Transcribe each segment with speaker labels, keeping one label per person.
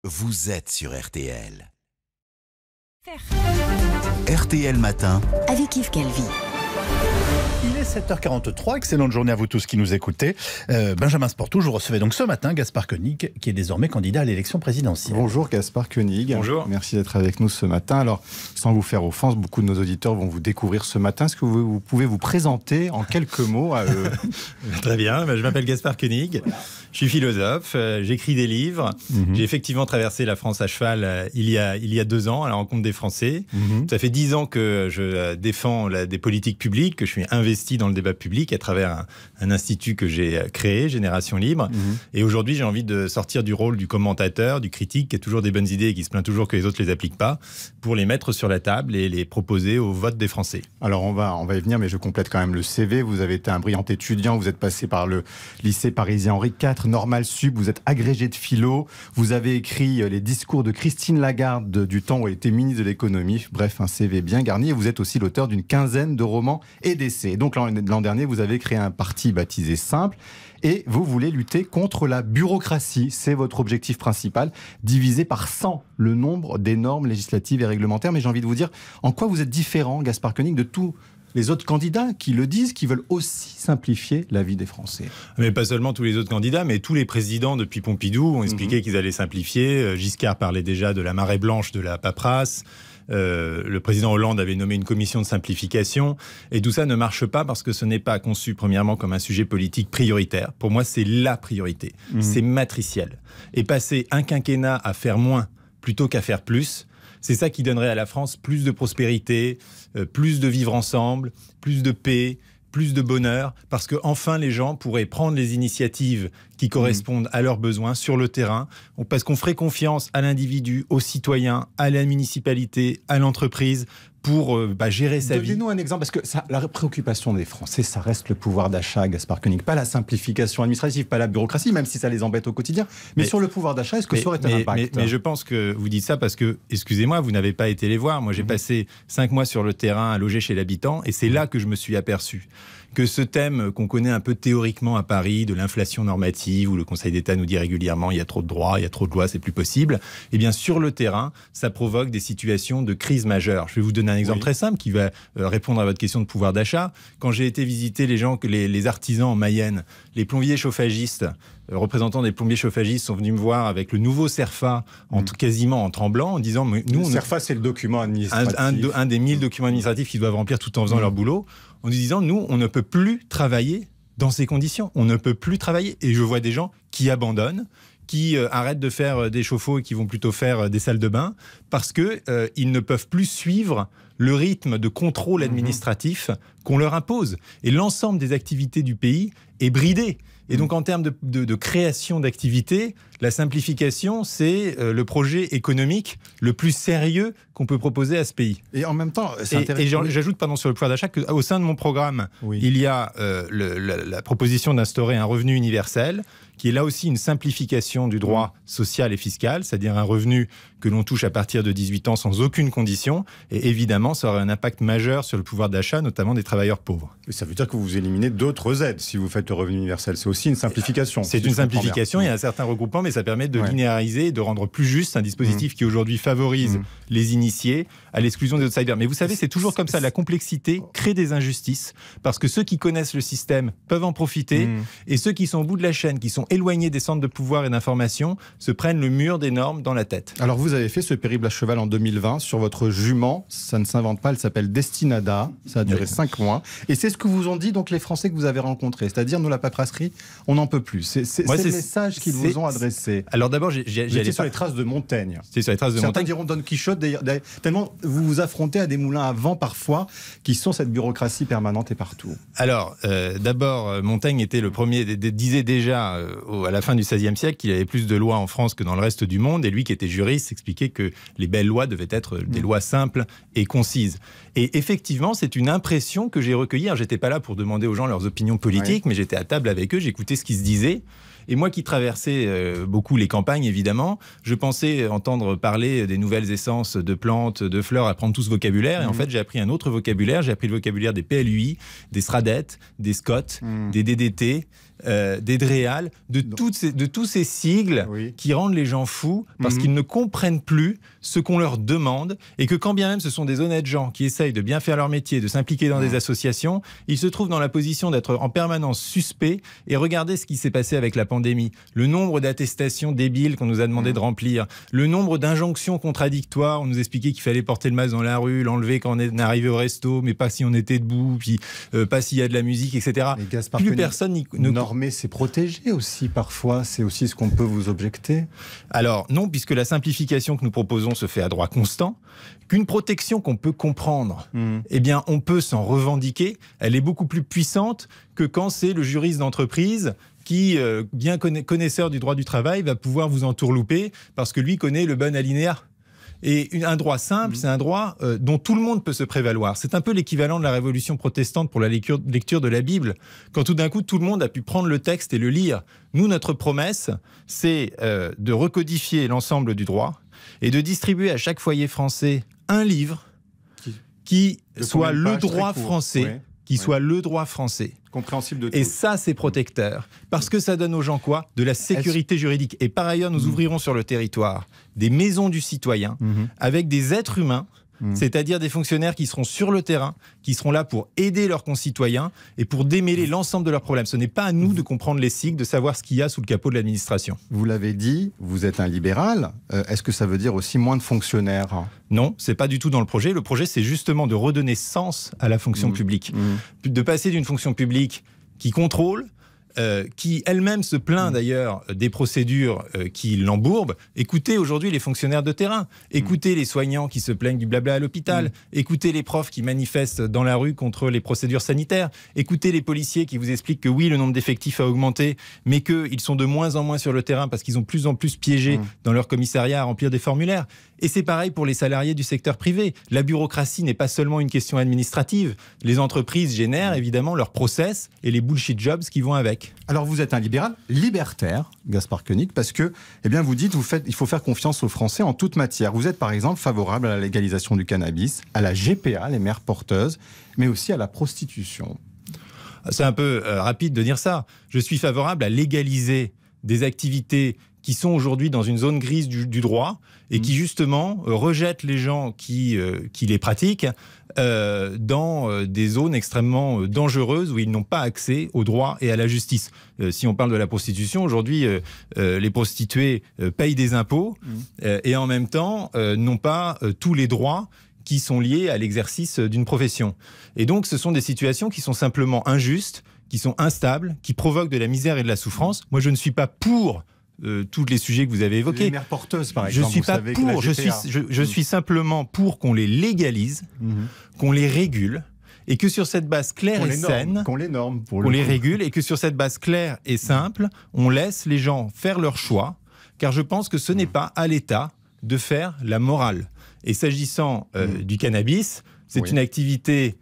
Speaker 1: vous êtes sur RTL. RTL Matin
Speaker 2: avec Yves Calvi.
Speaker 3: Il est 7h43, excellente journée à vous tous qui nous écoutez. Benjamin Sportou, je recevais donc ce matin Gaspard Koenig, qui est désormais candidat à l'élection présidentielle.
Speaker 4: Bonjour Gaspard Koenig.
Speaker 5: Bonjour.
Speaker 4: Merci d'être avec nous ce matin. Alors, sans vous faire offense, beaucoup de nos auditeurs vont vous découvrir ce matin. Est-ce que vous pouvez vous présenter en quelques mots à eux?
Speaker 5: Très bien, je m'appelle Gaspard Koenig, je suis philosophe, j'écris des livres. J'ai effectivement traversé la France à cheval il y a 2 ans à la rencontre des Français. Ça fait 10 ans que je défends des politiques publiques, que je suis investi dans le débat public à travers un institut que j'ai créé, Génération Libre. Et aujourd'hui, j'ai envie de sortir du rôle du commentateur, du critique, qui a toujours des bonnes idées et qui se plaint toujours que les autres ne les appliquent pas, pour les mettre sur la table et les proposer au vote des Français.
Speaker 4: Alors on va y venir, mais je complète quand même le CV. Vous avez été un brillant étudiant, vous êtes passé par le lycée parisien Henri IV, Normal Sup, vous êtes agrégé de philo, vous avez écrit les discours de Christine Lagarde du temps où elle était ministre de l'économie. Bref, un CV bien garni, et vous êtes aussi l'auteur d'une quinzaine de romans et d'essais. Donc l'an dernier, vous avez créé un parti baptisé Simple, et vous voulez lutter contre la bureaucratie. C'est votre objectif principal, diviser par 100 le nombre des normes législatives et réglementaires. Mais j'ai envie de vous dire, en quoi vous êtes différent, Gaspard Koenig, de tous les autres candidats qui le disent, qui veulent aussi simplifier la vie des Français?
Speaker 5: Mais pas seulement tous les autres candidats, mais tous les présidents depuis Pompidou ont expliqué qu'ils allaient simplifier. Giscard parlait déjà de la marée blanche de la paperasse. Le président Hollande avait nommé une commission de simplification, et tout ça ne marche pas parce que ce n'est pas conçu premièrement comme un sujet politique prioritaire. Pour moi, c'est la priorité, c'est matriciel. Et passer un quinquennat à faire moins plutôt qu'à faire plus, c'est ça qui donnerait à la France plus de prospérité, plus de vivre ensemble, plus de paix, plus de bonheur, parce qu'enfin les gens pourraient prendre les initiatives qui correspondent à leurs besoins sur le terrain, parce qu'on ferait confiance à l'individu, aux citoyens, à la municipalité, à l'entreprise, pour gérer sa vie.
Speaker 4: Donnez-nous un exemple, parce que la préoccupation des Français, ça reste le pouvoir d'achat, Gaspard Koenig, pas la simplification administrative, pas la bureaucratie, même si ça les embête au quotidien. Mais sur le pouvoir d'achat, est-ce que ça aurait un impact?
Speaker 5: Mais je pense que vous dites ça parce que, excusez-moi, vous n'avez pas été les voir. Moi, j'ai passé 5 mois sur le terrain à loger chez l'habitant, et c'est là que je me suis aperçu que ce thème qu'on connaît un peu théoriquement à Paris, de l'inflation normative, où le Conseil d'État nous dit régulièrement il y a trop de droits, il y a trop de lois, c'est plus possible, eh bien sur le terrain, ça provoque des situations de crise majeure. Je vais vous donner un exemple très simple qui va répondre à votre question de pouvoir d'achat. Quand j'ai été visiter les artisans en Mayenne, les plombiers chauffagistes, représentants des plombiers chauffagistes sont venus me voir avec le nouveau CERFA, quasiment en tremblant, en disant mais nous,
Speaker 4: CERFA, c'est le document administratif.
Speaker 5: Un des 1000 documents administratifs qu'ils doivent remplir tout en faisant leur boulot, en nous disant nous, on ne peut plus travailler dans ces conditions. On ne peut plus travailler. Et je vois des gens qui abandonnent, qui arrêtent de faire des chauffe-eau et qui vont plutôt faire des salles de bain, parce qu'ils ne peuvent plus suivre le rythme de contrôle administratif qu'on leur impose. Et l'ensemble des activités du pays est bridé. Et donc en termes de création d'activités, la simplification, c'est le projet économique le plus sérieux qu'on peut proposer à ce pays.
Speaker 4: Et en même temps, c'est intéressant.
Speaker 5: Et j'ajoute sur le pouvoir d'achat qu'au sein de mon programme, il y a la proposition d'instaurer un revenu universel, qui est là aussi une simplification du droit social et fiscal, c'est-à-dire un revenu que l'on touche à partir de 18 ans sans aucune condition. Et évidemment, ça aurait un impact majeur sur le pouvoir d'achat, notamment des travailleurs pauvres.
Speaker 4: Et ça veut dire que vous éliminez d'autres aides si vous faites le revenu universel. C'est aussi une simplification.
Speaker 5: C'est une simplification, il y a un certain regroupement, mais ça permet de linéariser, de rendre plus juste un dispositif qui aujourd'hui favorise les initiés à l'exclusion des outsiders. Mais vous savez, c'est toujours comme ça, la complexité crée des injustices, parce que ceux qui connaissent le système peuvent en profiter, et ceux qui sont au bout de la chaîne, qui sont éloignés des centres de pouvoir et d'information, se prennent le mur des normes dans la tête.
Speaker 4: Alors vous avez fait ce périple à cheval en 2020 sur votre jument, ça ne s'invente pas, elle s'appelle Destinada, ça a duré 5 mois, et c'est ce que vous ont dit donc les Français que vous avez rencontrés, c'est-à-dire nous la paperasserie, on n'en peut plus. C'est le message qu'ils vous ont adressé.
Speaker 5: Alors d'abord,
Speaker 4: j'étais sur les traces de Montaigne.
Speaker 5: C'est sur les traces de
Speaker 4: Certains
Speaker 5: Montaigne.
Speaker 4: diront Don Quichotte, tellement vous vous affrontez à des moulins à vent parfois, qui sont cette bureaucratie permanente et partout.
Speaker 5: Alors, d'abord, Montaigne était le premier, disait déjà à la fin du XVIe siècle qu'il y avait plus de lois en France que dans le reste du monde, et lui qui était juriste expliquait que les belles lois devaient être des lois simples et concises. Et effectivement, c'est une impression que j'ai recueillie. Alors, j'étais pas là pour demander aux gens leurs opinions politiques, mais j'étais à table avec eux, j'écoutais ce qu'ils se disaient. Et moi qui traversais beaucoup les campagnes, évidemment, je pensais entendre parler des nouvelles essences de plantes, de fleurs, apprendre tout ce vocabulaire. Et en fait, j'ai appris un autre vocabulaire. J'ai appris le vocabulaire des PLUI, des SRADET, des SCOT, des DDT, des DREAL, de tous ces sigles qui rendent les gens fous parce qu'ils ne comprennent plus ce qu'on leur demande et que quand bien même ce sont des honnêtes gens qui essayent de bien faire leur métier, de s'impliquer dans des associations, ils se trouvent dans la position d'être en permanence suspects. Et regardez ce qui s'est passé avec la pandémie. Le nombre d'attestations débiles qu'on nous a demandé de remplir, le nombre d'injonctions contradictoires, on nous expliquait qu'il fallait porter le masque dans la rue, l'enlever quand on est arrivé au resto, mais pas si on était debout, puis pas s'il y a de la musique, etc. Plus personne ne...
Speaker 4: Normer, c'est protéger aussi parfois, c'est aussi ce qu'on peut vous objecter.
Speaker 5: Alors non, puisque la simplification que nous proposons se fait à droit constant, qu'une protection qu'on peut comprendre, eh bien on peut s'en revendiquer, elle est beaucoup plus puissante que quand c'est le juriste d'entreprise qui, bien connaisseur du droit du travail, va pouvoir vous entourlouper parce que lui connaît le bon alinéa. Et un droit simple, c'est un droit dont tout le monde peut se prévaloir. C'est un peu l'équivalent de la révolution protestante pour la lecture de la Bible, quand tout d'un coup, tout le monde a pu prendre le texte et le lire. Nous, notre promesse, c'est de recodifier l'ensemble du droit et de distribuer à chaque foyer français un livre qui soit le droit français, soit le droit français.
Speaker 4: Compréhensible de tous.
Speaker 5: Et ça, c'est protecteur. Parce que ça donne aux gens quoi ? De la sécurité juridique. Et par ailleurs, nous ouvrirons sur le territoire des maisons du citoyen avec des êtres humains, c'est-à-dire des fonctionnaires qui seront sur le terrain, qui seront là pour aider leurs concitoyens et pour démêler l'ensemble de leurs problèmes. Ce n'est pas à nous de comprendre les sigles, de savoir ce qu'il y a sous le capot de l'administration.
Speaker 4: Vous l'avez dit, vous êtes un libéral. Est-ce que ça veut dire aussi moins de fonctionnaires ?
Speaker 5: Non, c'est pas du tout dans le projet. Le projet, c'est justement de redonner sens à la fonction publique. De passer d'une fonction publique qui contrôle, qui elle-même se plaint d'ailleurs des procédures qui l'embourbent. Écoutez aujourd'hui les fonctionnaires de terrain, écoutez les soignants qui se plaignent du blabla à l'hôpital, écoutez les profs qui manifestent dans la rue contre les procédures sanitaires, écoutez les policiers qui vous expliquent que oui, le nombre d'effectifs a augmenté, mais qu'ils sont de moins en moins sur le terrain parce qu'ils ont de plus en plus piégé dans leur commissariat à remplir des formulaires. Et c'est pareil pour les salariés du secteur privé. La bureaucratie n'est pas seulement une question administrative. Les entreprises génèrent évidemment leurs process et les bullshit jobs qui vont avec.
Speaker 4: Alors vous êtes un libéral libertaire, Gaspard Koenig, parce que vous dites il faut faire confiance aux Français en toute matière. Vous êtes par exemple favorable à la légalisation du cannabis, à la GPA, les mères porteuses, mais aussi à la prostitution.
Speaker 5: C'est un peu rapide de dire ça. Je suis favorable à légaliser des activités qui sont aujourd'hui dans une zone grise du droit et qui justement rejettent les gens qui les pratiquent dans des zones extrêmement dangereuses où ils n'ont pas accès au droit et à la justice. Si on parle de la prostitution, aujourd'hui, les prostituées payent des impôts et en même temps n'ont pas tous les droits qui sont liés à l'exercice d'une profession. Et donc, ce sont des situations qui sont simplement injustes, qui sont instables, qui provoquent de la misère et de la souffrance. Moi, je ne suis pas pour tous les sujets que vous avez évoqués.
Speaker 4: Les mères porteuses, par exemple.
Speaker 5: Je suis pas pour. Je suis simplement pour qu'on les légalise, qu'on les régule, et que sur cette base claire et saine,
Speaker 4: qu'on les norme,
Speaker 5: qu'on les régule, et que sur cette base claire et simple, on laisse les gens faire leur choix, car je pense que ce n'est pas à l'État de faire la morale. Et s'agissant du cannabis, c'est une activité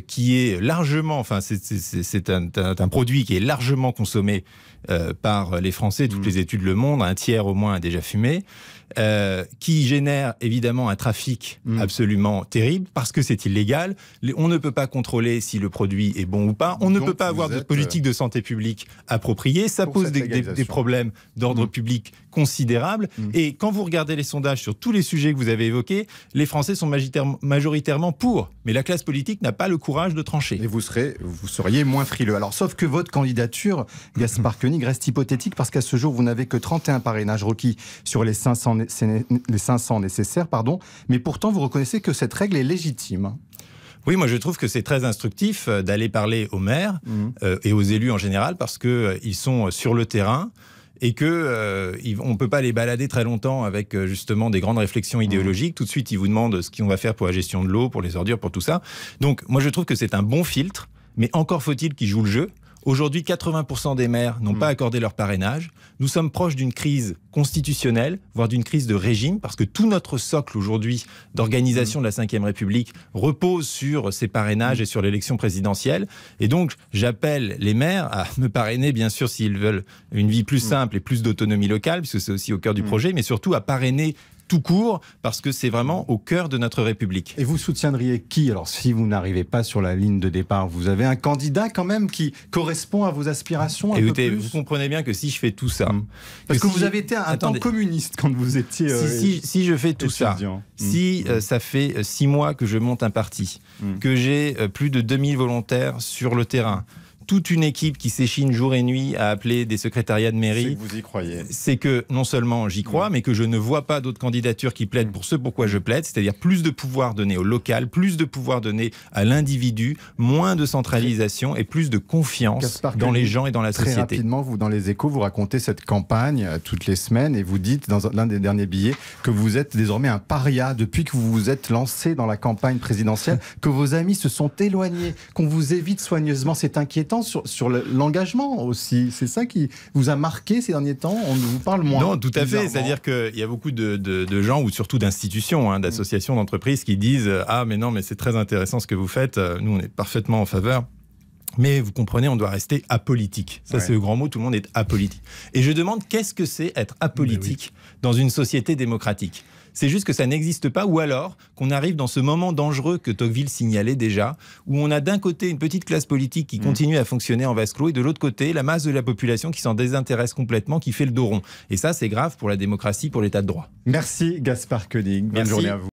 Speaker 5: qui est largement, enfin c'est un produit qui est largement consommé par les Français, toutes les études le montrent, un tiers au moins a déjà fumé, qui génère évidemment un trafic absolument terrible parce que c'est illégal. On ne peut pas contrôler si le produit est bon ou pas. On ne peut pas avoir de politique de santé publique appropriée. Ça pose des problèmes d'ordre public considérables. Et quand vous regardez les sondages sur tous les sujets que vous avez évoqués, les Français sont majoritairement pour. Mais la classe politique n'a pas le courage de trancher.
Speaker 4: Et vous seriez moins frileux. Alors, sauf que votre candidature, Gaspard Koenig, reste hypothétique parce qu'à ce jour, vous n'avez que 31 parrainages requis sur les 500 nécessaires, mais pourtant vous reconnaissez que cette règle est légitime.
Speaker 5: Oui, moi je trouve que c'est très instructif d'aller parler aux maires et aux élus en général parce qu'ils sont sur le terrain et qu'on ne peut pas les balader très longtemps avec justement des grandes réflexions idéologiques. Tout de suite, ils vous demandent ce qu'on va faire pour la gestion de l'eau, pour les ordures, pour tout ça. Donc moi je trouve que c'est un bon filtre, mais encore faut-il qu'ils jouent le jeu. Aujourd'hui, 80% des maires n'ont pas accordé leur parrainage. Nous sommes proches d'une crise constitutionnelle, voire d'une crise de régime, parce que tout notre socle aujourd'hui d'organisation de la Ve République repose sur ces parrainages et sur l'élection présidentielle. Et donc, j'appelle les maires à me parrainer, bien sûr, s'ils veulent une vie plus simple et plus d'autonomie locale, puisque c'est aussi au cœur du projet, mais surtout à parrainer tout court, parce que c'est vraiment au cœur de notre République.
Speaker 4: Et vous soutiendriez qui? Alors, si vous n'arrivez pas sur la ligne de départ, vous avez un candidat quand même qui correspond à vos aspirations un peu plus?
Speaker 5: Vous comprenez bien que si je fais tout ça...
Speaker 4: Parce que vous avez été un temps communiste quand vous étiez
Speaker 5: si je fais tout
Speaker 4: étudiant.
Speaker 5: ça fait 6 mois que je monte un parti, que j'ai plus de 2000 volontaires sur le terrain, toute une équipe qui s'échine jour et nuit à appeler des secrétariats de mairie.
Speaker 4: C'est que vous y croyez.
Speaker 5: C'est que non seulement j'y crois, mais que je ne vois pas d'autres candidatures qui plaident pour ce pourquoi je plaide, c'est-à-dire plus de pouvoir donné au local, plus de pouvoir donné à l'individu, moins de centralisation et plus de confiance dans les gens et dans la société.
Speaker 4: Très rapidement, vous, dans les Échos, vous racontez cette campagne toutes les semaines et vous dites dans l'un des derniers billets que vous êtes désormais un paria depuis que vous vous êtes lancé dans la campagne présidentielle, que vos amis se sont éloignés, qu'on vous évite soigneusement. C'est inquiétant sur l'engagement aussi. C'est ça qui vous a marqué ces derniers temps? On vous parle moins.
Speaker 5: Non, tout à fait. C'est-à-dire qu'il y a beaucoup de gens, ou surtout d'institutions, d'associations, d'entreprises qui disent « Ah, mais non, mais c'est très intéressant ce que vous faites. Nous, on est parfaitement en faveur. » Mais vous comprenez, on doit rester apolitique. Ça, c'est le grand mot, tout le monde est apolitique. Et je demande, qu'est-ce que c'est être apolitique dans une société démocratique? C'est juste que ça n'existe pas, ou alors qu'on arrive dans ce moment dangereux que Tocqueville signalait déjà, où on a d'un côté une petite classe politique qui continue à fonctionner en vase clos, et de l'autre côté, la masse de la population qui s'en désintéresse complètement, qui fait le dos rond. Et ça, c'est grave pour la démocratie, pour l'état de droit.
Speaker 4: Merci Gaspard Koenig. Bonne journée à vous.